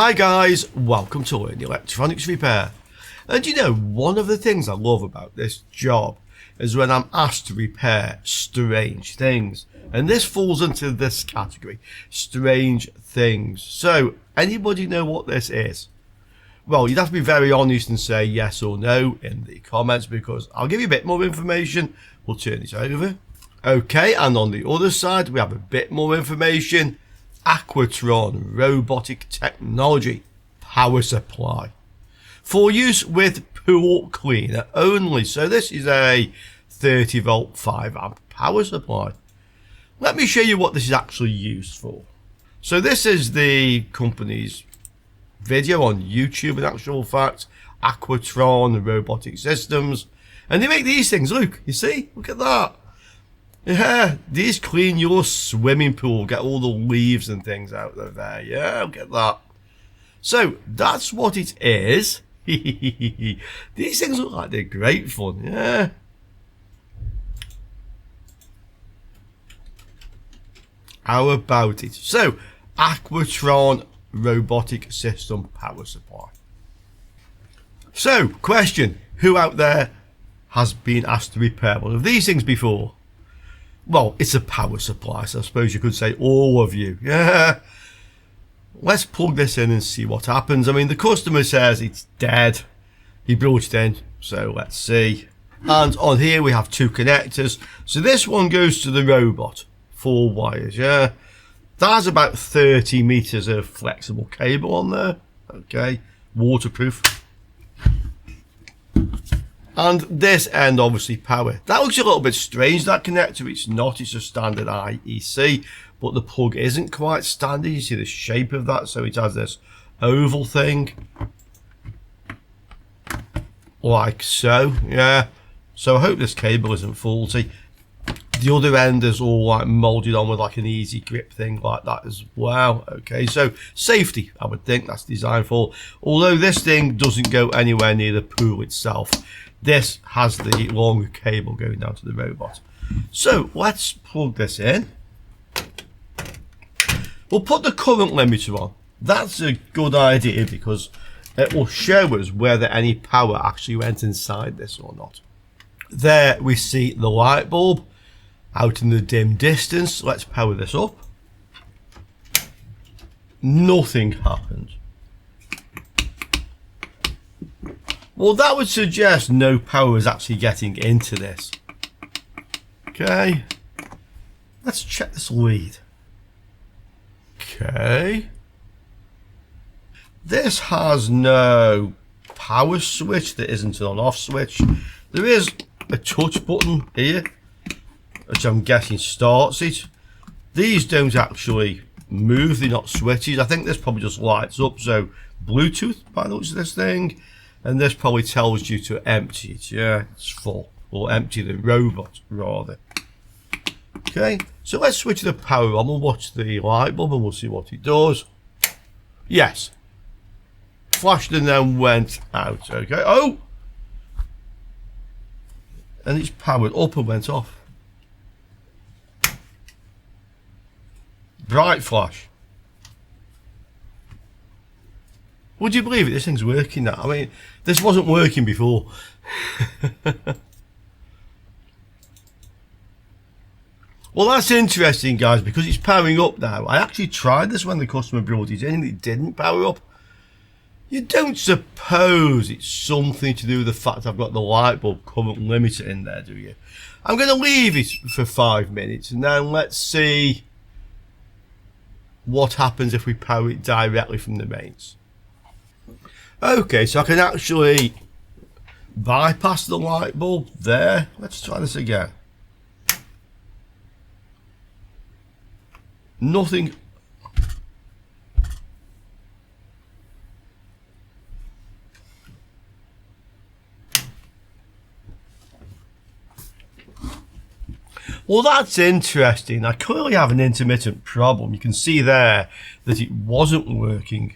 Hi guys, welcome to Learn Electronics Repair. And you know, one of the things I love about this job is when I'm asked to repair strange things. And this falls into this category, strange things. So, anybody know what this is? Well, you'd have to be very honest and say yes or no in the comments, because I'll give you a bit more information. We'll turn it over. Okay, and on the other side, we have a bit more information. Aquatron robotic technology power supply for use with pool cleaner only. So this is a 30 volt 5 amp power supply. Let me show you what this is actually used for. So this is the company's video on YouTube, in actual fact, Aquatron robotic systems, and they make these things. Look, you see, look at that. Yeah, these clean your swimming pool, get all the leaves and things out of there. Yeah, look at that. So that's what it is. These things look like they're great fun. Yeah. How about it? So, Aquatron robotic system power supply. So, question: who out there has been asked to repair one of these things before? Well, it's a power supply, so I suppose you could say all of you. Yeah. Let's plug this in and see what happens. I mean, the customer says it's dead. He brought it in, so let's see. And on here we have two connectors. So this one goes to the robot, 4 wires, yeah. That has about 30 meters of flexible cable on there. Okay, waterproof. And this end, obviously, power. That looks a little bit strange, that connector. It's not, it's a standard IEC, but the plug isn't quite standard. You see the shape of that, so it has this oval thing. Like so, yeah. So I hope this cable isn't faulty. The other end is all like molded on with like an easy grip thing like that as well. Okay, so safety, I would think that's designed for. Although this thing doesn't go anywhere near the pool itself. This has the longer cable going down to the robot. So let's plug this in. We'll put the current limiter on. That's a good idea because it will show us whether any power actually went inside this or not. There we see the light bulb out in the dim distance. Let's power this up. Nothing happened. Well, that would suggest no power is actually getting into this. Okay. Let's check this lead. Okay. This has no power switch. There isn't an on-off switch. There is a touch button here, which I'm guessing starts it. These don't actually move. They're not switches. I think this probably just lights up. So Bluetooth by the looks of this thing. And this probably tells you to empty it. Yeah, it's full. Or empty the robot, rather. Okay, so let's switch the power on. We'll watch the light bulb and we'll see what it does. Yes. Flashed and then went out. Okay. Oh! And it's powered up and went off. Bright flash. Would you believe it? This thing's working now. I mean, this wasn't working before. Well, that's interesting, guys, because it's powering up now. I actually tried this when the customer brought it in and it didn't power up. You don't suppose it's something to do with the fact I've got the light bulb current limiter in there, do you? I'm going to leave it for 5 minutes and then let's see what happens if we power it directly from the mains. Okay, so I can actually bypass the light bulb there. Let's try this again. Nothing. Well, that's interesting. I clearly have an intermittent problem. You can see there that it wasn't working.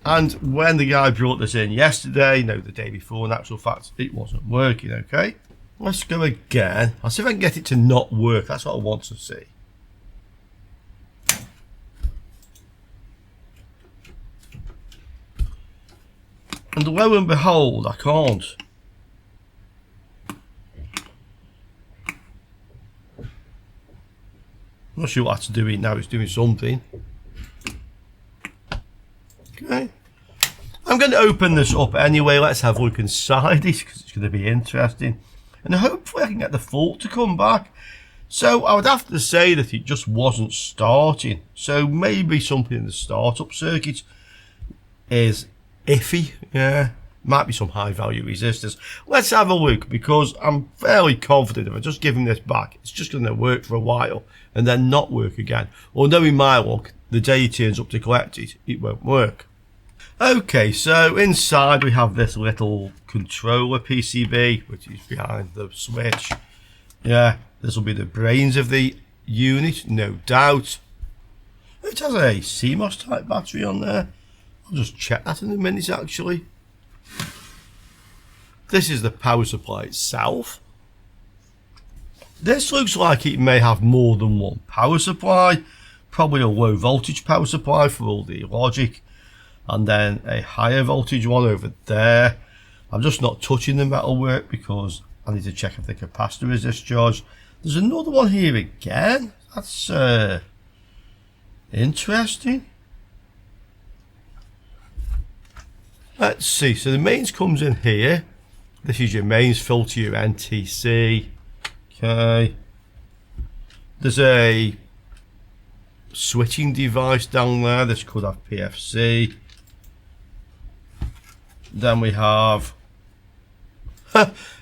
And when the guy brought this in yesterday, no, the day before, in actual fact, it wasn't working, okay? Let's go again. I'll see if I can get it to not work. That's what I want to see. And lo and behold, I can't. I'm not sure what that's doing now, it's doing something. Okay. I'm going to open this up anyway, let's have a look inside it because it's going to be interesting. And hopefully I can get the fault to come back. So I would have to say that it just wasn't starting. So maybe something in the startup circuit is iffy. Yeah, might be some high value resistors. Let's have a look because I'm fairly confident if I just give him this back, it's just going to work for a while and then not work again. Or knowing my luck, the day he turns up to collect it, it won't work. Okay, so inside we have this little controller PCB, which is behind the switch. Yeah, this will be the brains of the unit, no doubt. It has a CMOS type battery on there. I'll just check that in a minute actually. This is the power supply itself. This looks like it may have more than one power supply. Probably a low voltage power supply for all the logic. And then a higher voltage one over there. I'm just not touching the metalwork because I need to check if the capacitor is discharged. There's another one here again. That's interesting. Let's see. So the mains comes in here. This is your mains filter, your NTC. Okay. There's a switching device down there. This could have PFC. Then we have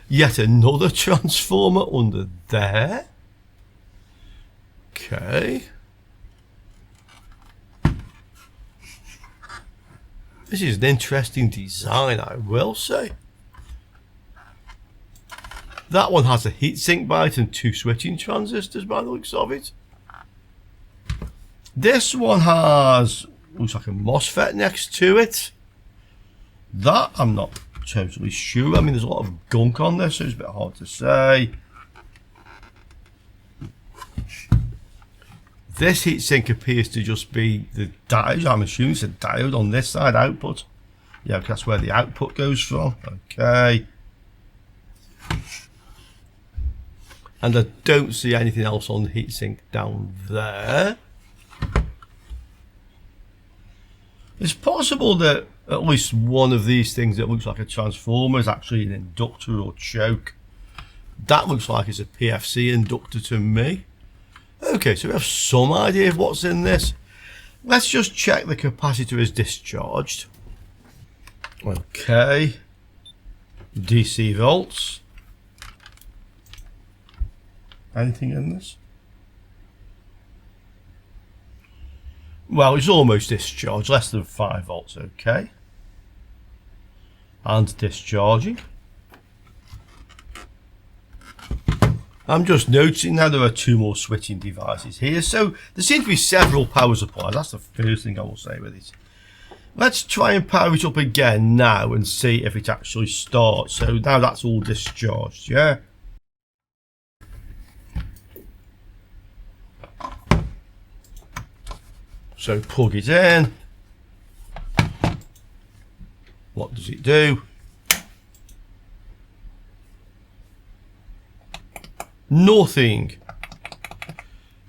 yet another transformer under there. Okay. This is an interesting design, I will say. That one has a heatsink by it and two switching transistors by the looks of it. This one has, looks like a MOSFET next to it. That I'm not totally sure. I mean, there's a lot of gunk on this, so it's a bit hard to say. This heatsink appears to just be the diode. I'm assuming it's a diode on this side output. Yeah, because that's where the output goes from. Okay. And I don't see anything else on the heatsink down there. It's possible that at least one of these things that looks like a transformer is actually an inductor or choke. That looks like it's a PFC inductor to me. Okay, so we have some idea of what's in this. Let's just check the capacitor is discharged. Okay. DC volts. Anything in this? Well, it's almost discharged, less than 5 volts, okay. And discharging. I'm just noticing now there are two more switching devices here, so there seem to be several power supplies. That's the first thing I will say with it. Let's try and power it up again now and see if it actually starts. So now that's all discharged, yeah? So plug it in. What does it do? Nothing.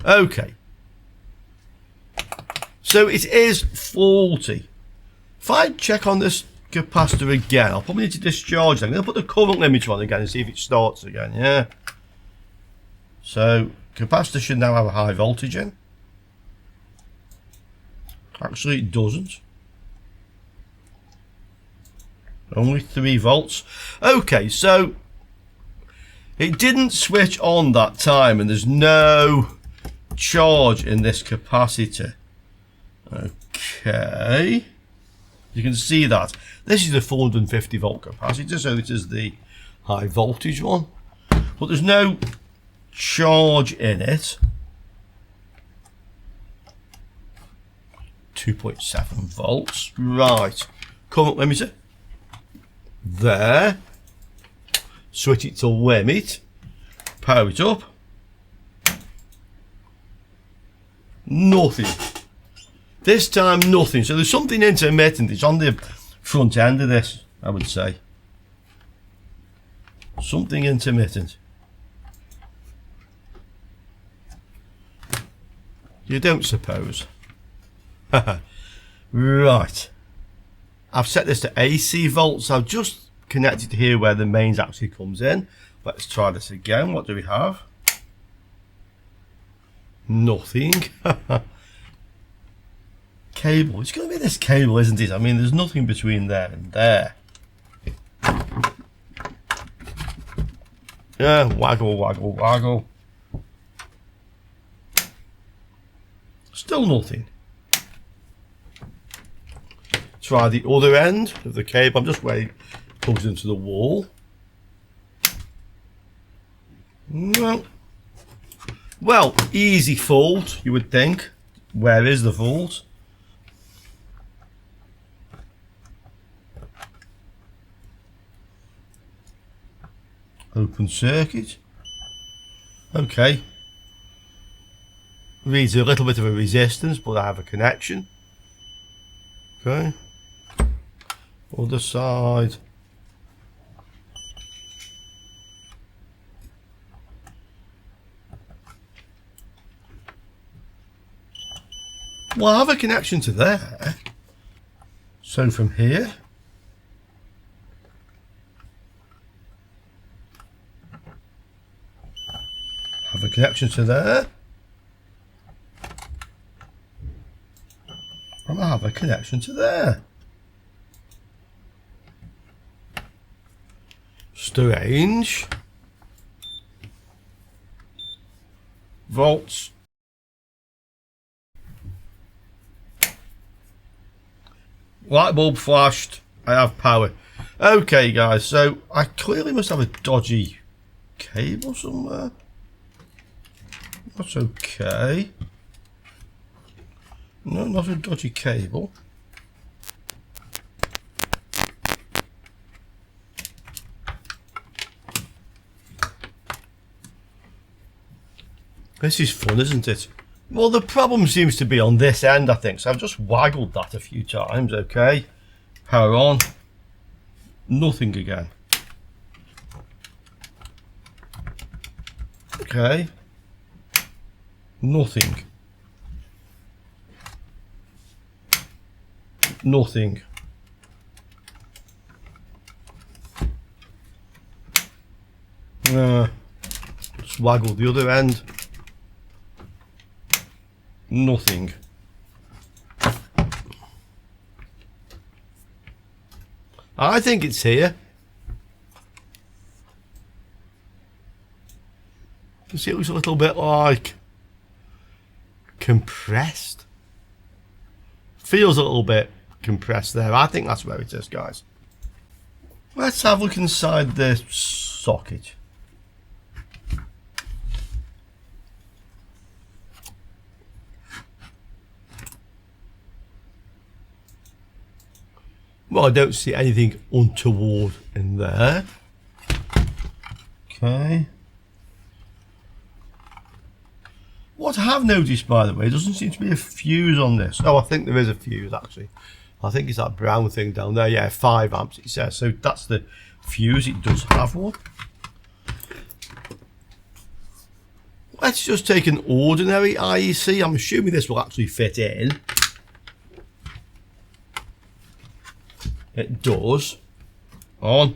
Okay. So it is faulty. If I check on this capacitor again, I'll probably need to discharge it. I'm going to put the current limiter on again and see if it starts again, yeah? So capacitor should now have a high voltage in. Actually, it doesn't. Only 3 volts. Okay, so it didn't switch on that time, and there's no charge in this capacitor. Okay. You can see that. This is a 450 volt capacitor, so this is the high voltage one. But there's no charge in it. 2.7 volts. Right. Current limiter. There. Switch it to limit. Power it up. Nothing. This time nothing. So there's something intermittent. It's on the front end of this. I would say. Something intermittent. You don't suppose? Right. I've set this to AC volts. I've just connected to here where the mains actually comes in. Let's try this again. What do we have? Nothing. Cable. It's going to be this cable, isn't it? I mean, there's nothing between there and there. Yeah, waggle, waggle, waggle. Still nothing. Try the other end of the cable. I'm just waiting. It plugs into the wall. No. Well, easy fault, you would think. Where is the fault? Open circuit. Okay. Reads a little bit of a resistance, but I have a connection. Okay. Other side. Well, I have a connection to there. So from here. Have a connection to there. And I have a connection to there. Strange. Volts. Light bulb flashed. I have power. Okay, guys, so I clearly must have a dodgy cable somewhere. That's okay. No, not a dodgy cable. This is fun, isn't it? Well, the problem seems to be on this end, I think. So I've just waggled that a few times. Okay. Power on. Nothing again. Okay. Nothing. Nothing. Just waggle the other end. Nothing. I think it's here. You see, it looks a little bit like compressed. Feels a little bit compressed there. I think that's where it is, guys. Let's have a look inside the socket. Well, I don't see anything untoward in there. Okay. What I have noticed, by the way, doesn't seem to be a fuse on this. Oh, I think there is a fuse, actually. I think it's that brown thing down there. Yeah, 5 amps, it says. So that's the fuse. It does have one. Let's just take an ordinary IEC. I'm assuming this will actually fit in. It does. On.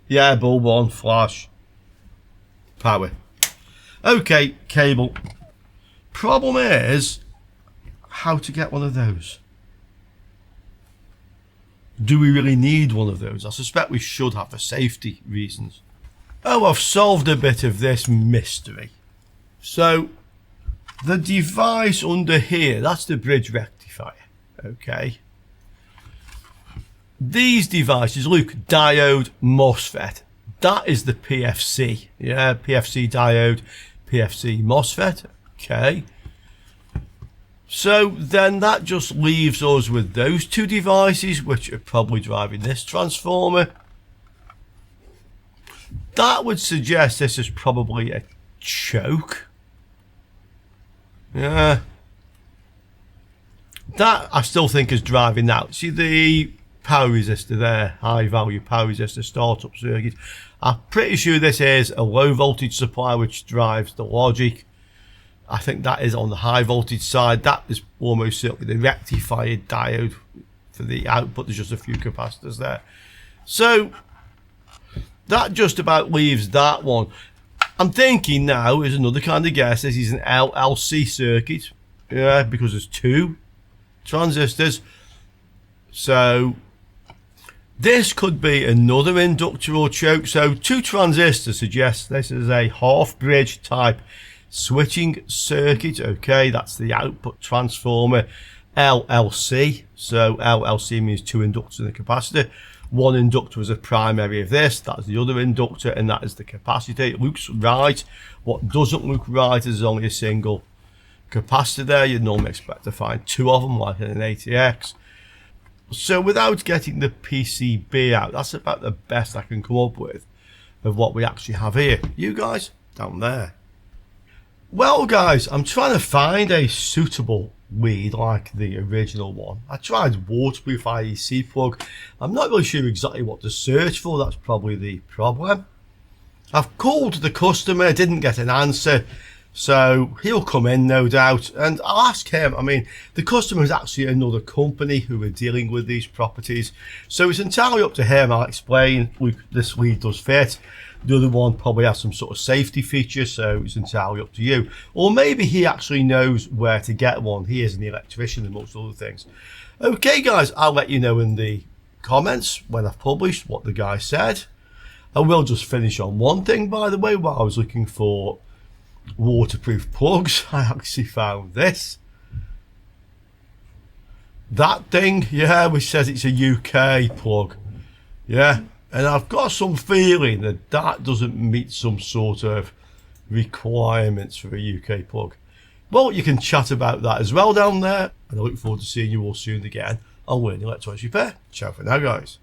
Yeah, bulb on. Flash. Power. Okay, cable. Problem is how to get one of those. Do we really need one of those? I suspect we should have for safety reasons. Oh, I've solved a bit of this mystery. So the device under here, that's the bridge rectifier. Okay. These devices, look, diode, MOSFET. That is the PFC. Yeah, PFC diode, PFC MOSFET. Okay. So then that just leaves us with those two devices, which are probably driving this transformer. That would suggest this is probably a choke. Yeah. That I still think is driving that. See, the power resistor there, high value power resistor startup circuit. I'm pretty sure this is a low voltage supply which drives the logic. I think that is on the high voltage side. That is almost certainly the rectified diode for the output. There's just a few capacitors there. So that just about leaves that one. I'm thinking now is another kind of guess. This is an LLC circuit, yeah, because there's 2 transistors. So this could be another inductor or choke. So 2 transistors suggests this is a half bridge type switching circuit. Okay, that's the output transformer, LLC. So LLC means 2 inductors and a capacitor. One inductor is a primary of this, that's the other inductor, and that is the capacitor. It looks right. What doesn't look right is only a single capacitor there. You'd normally expect to find 2 of them, like in an ATX. So without getting the PCB out, that's about the best I can come up with of what we actually have here. You guys down there. Well guys, I'm trying to find a suitable lead like the original one. I tried waterproof IEC plug. I'm not really sure exactly what to search for. That's probably the problem. I've called the customer, didn't get an answer, so he'll come in no doubt and I'll ask him. I mean, the customer is actually another company who are dealing with these properties, so it's entirely up to him. I'll explain, look, this lead does fit. The other one probably has some sort of safety feature, so it's entirely up to you. Or maybe he actually knows where to get one. He is an electrician and most other things. Okay guys, I'll let you know in the comments when I've published what the guy said. I will just finish on one thing, by the way. While I was looking for waterproof plugs, I actually found this. That thing, yeah, which says it's a UK plug. Yeah. And I've got some feeling that that doesn't meet some sort of requirements for a UK plug. Well, you can chat about that as well down there. And I look forward to seeing you all soon again on Learning Electronics Repair. Ciao for now, guys.